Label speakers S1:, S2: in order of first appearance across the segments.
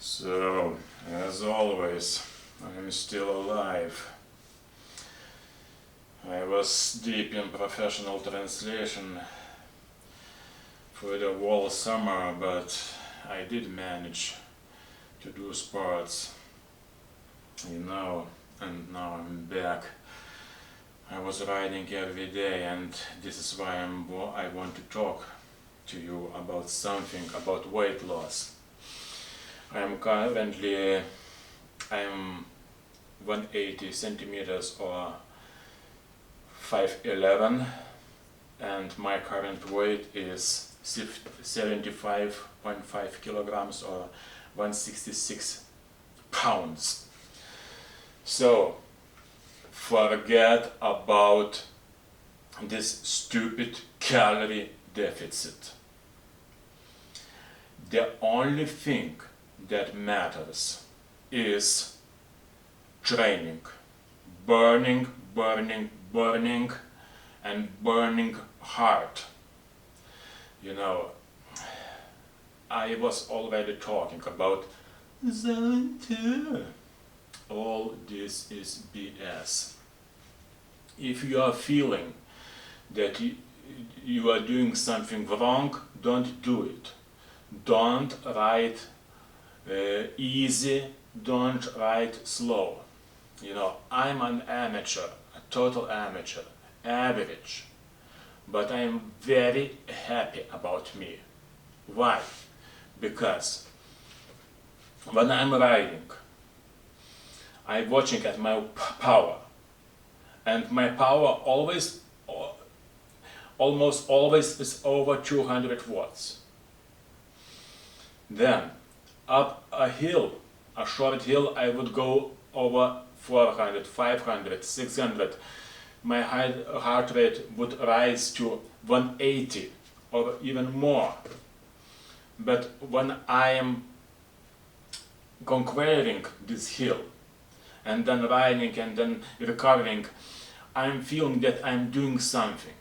S1: So, as always, I'm still alive. I was deep in professional translation for the whole summer, but I did manage to do sports, and now I'm back. I was riding every day, and this is why I want to talk to you about something about weight loss. I'm 180 centimeters or 5'11", and my current weight is 75.5 kilograms or 166 pounds. So forget about this stupid calorie deficit. The only thing that matters is training, burning, and burning hard. You know, I was already talking about zone 2. All this is BS. If you are feeling that you are doing something wrong, don't do it. Don't ride easy, don't ride slow. You know, I'm an amateur, a total amateur, average, but I'm very happy about me. Why? Because when I'm riding, I'm watching at my power, and my power almost always is over 200 watts. Then up a short hill, I would go over 400, 500, 600. My heart rate would rise to 180 or even more. But when I am conquering this hill and then riding and then recovering, I'm feeling that I'm doing something.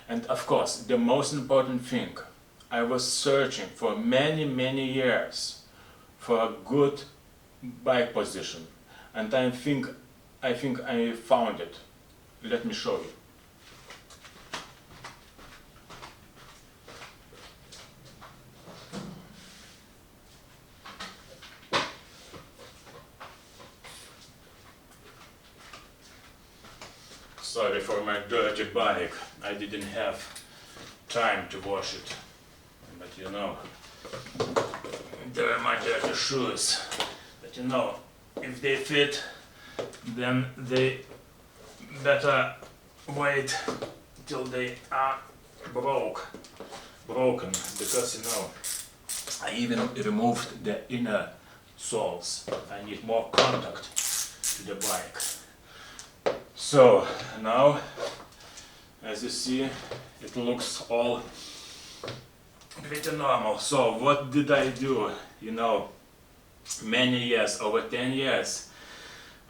S1: And of course, the most important thing, I was searching for many years for a good bike position, and I think I found it. Let me show you. Sorry for my dirty bike. I didn't have time to wash it. But you know, there are my dirty shoes. But you know, if they fit, then they better wait till they are broken, because you know, I even removed the inner soles. I need more contact to the bike. So now, as you see, it looks all pretty normal. So what did I do? You know, many years, over 10 years,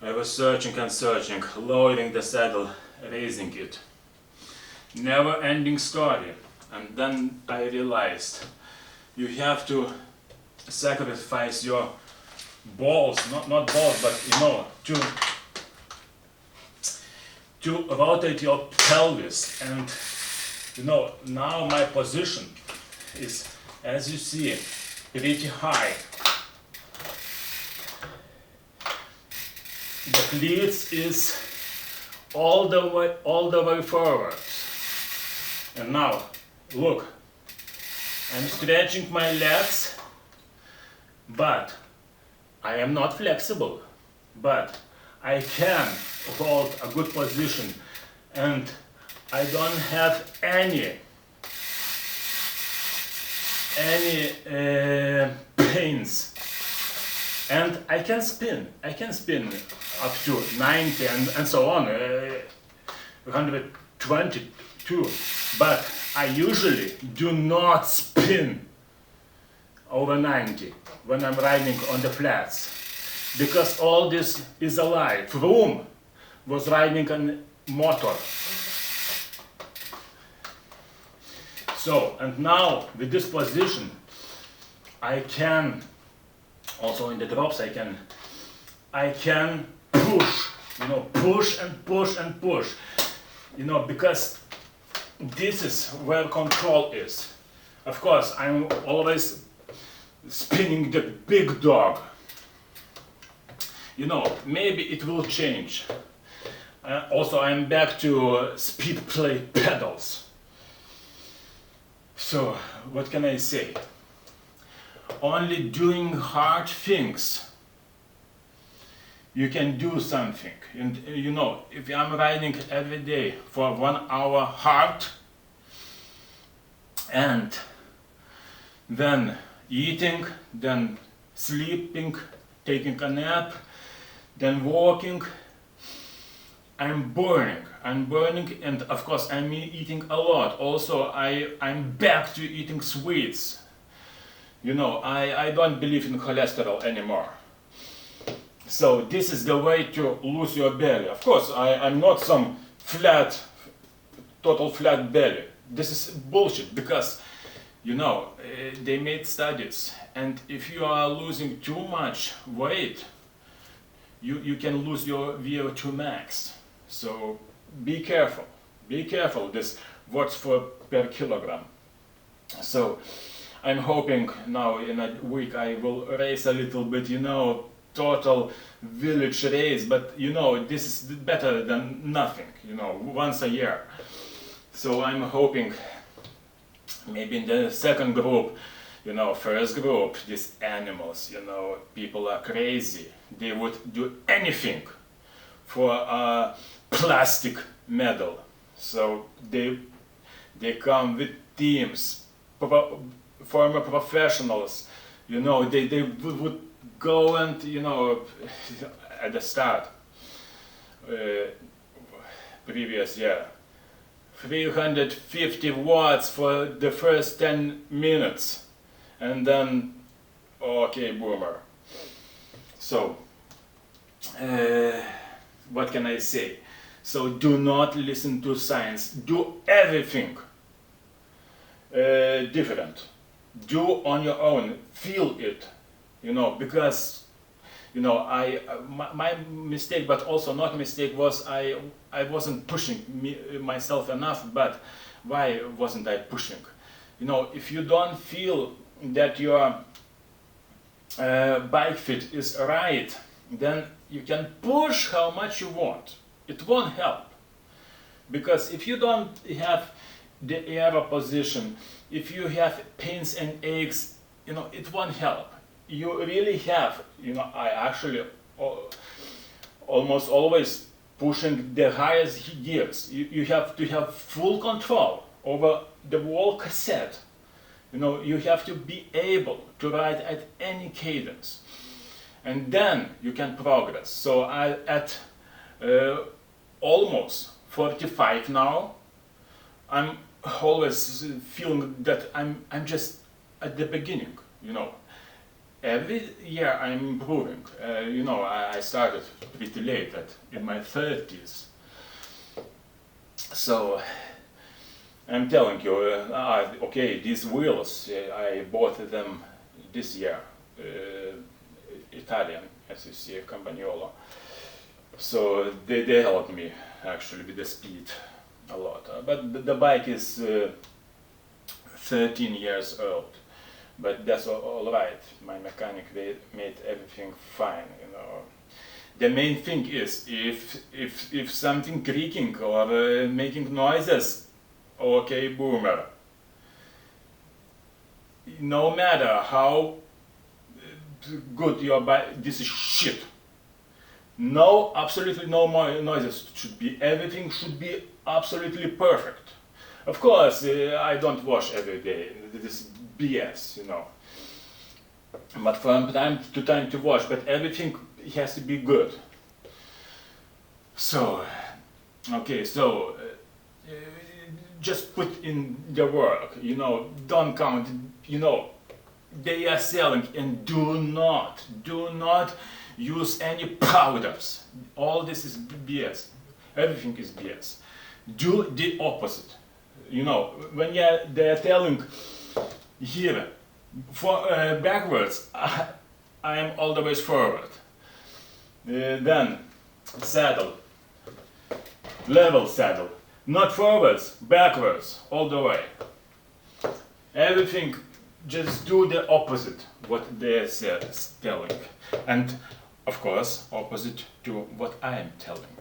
S1: I was searching and searching, lowering the saddle, raising it. Never ending story. And then I realized you have to sacrifice your balls, not balls, but you know, to rotate your pelvis. And you know, now my position is, as you see, pretty high. The cleats is all the way forward. And now, look, I'm stretching my legs, but I am not flexible. But I can hold a good position, and I don't have any pains, and I can spin up to 90 and so on, 122, but I usually do not spin over 90 when I'm riding on the flats, because all this is a lie. Vroom was riding on motor. So, and now with this position, I can Also in the drops I can push, you know, push and push and push, you know, because this is where control is. Of course, I'm always spinning the big dog. You know, maybe it will change. Also, I'm back to speed play pedals. So, what can I say? Only doing hard things you can do something. And you know, if I'm riding every day for 1 hour hard and then eating, then sleeping, taking a nap, then walking, I'm burning, and of course I'm eating a lot. Also I'm back to eating sweets. You know, I don't believe in cholesterol anymore. So this is the way to lose your belly. Of course, I'm not some flat, total flat belly. This is bullshit because, you know, they made studies, and if you are losing too much weight, you can lose your VO2 max. So be careful, this watts per kilogram. So I'm hoping now in a week I will race a little bit, you know, total village race, but you know, this is better than nothing, you know, once a year. So I'm hoping maybe in the second group, you know, first group, these animals, you know, people are crazy. They would do anything for a plastic medal. So they come with teams, former professionals, you know, they would go and, you know, at the start, previous year, 350 watts for the first 10 minutes, and then, okay, boomer. So, what can I say? So do not listen to science, do everything different, do on your own, feel it, you know, because, you know, my mistake, but also not mistake, was I wasn't pushing myself enough. But why wasn't I pushing? You know, if you don't feel that your bike fit is right, then you can push how much you want. It won't help, because if you don't have the aero position, if you have pains and aches, you know, it won't help. You really have, you know, I actually almost always pushing the highest gears. You have to have full control over the whole cassette. You know, you have to be able to ride at any cadence, and then you can progress. So at almost 45 now, I'm always feeling that I'm just at the beginning, you know. Every year I'm improving. You know, I started pretty late, in my 30s. So I'm telling you, okay, these wheels, I bought them this year, Italian, as you see, Campagnolo. So they helped me actually with the speed a lot. But the bike is 13 years old. But that's all right. My mechanic, they made everything fine, you know. The main thing is if something creaking or making noises, okay, boomer. No matter how good your bike, this is shit. No, absolutely no more noises should be. Everything should be absolutely perfect. Of course, I don't wash every day. This is BS, you know. But from time to time to wash, but everything has to be good. So, okay, so just put in the work, you know, don't count, you know, they are selling, and do not use any powders. All this is BS. Everything is BS. Do the opposite. You know, when they're telling here for backwards, I am all the way forward. Then saddle, level saddle, not forwards, backwards, all the way. Everything, just do the opposite what they're telling, and of course opposite to what I am telling.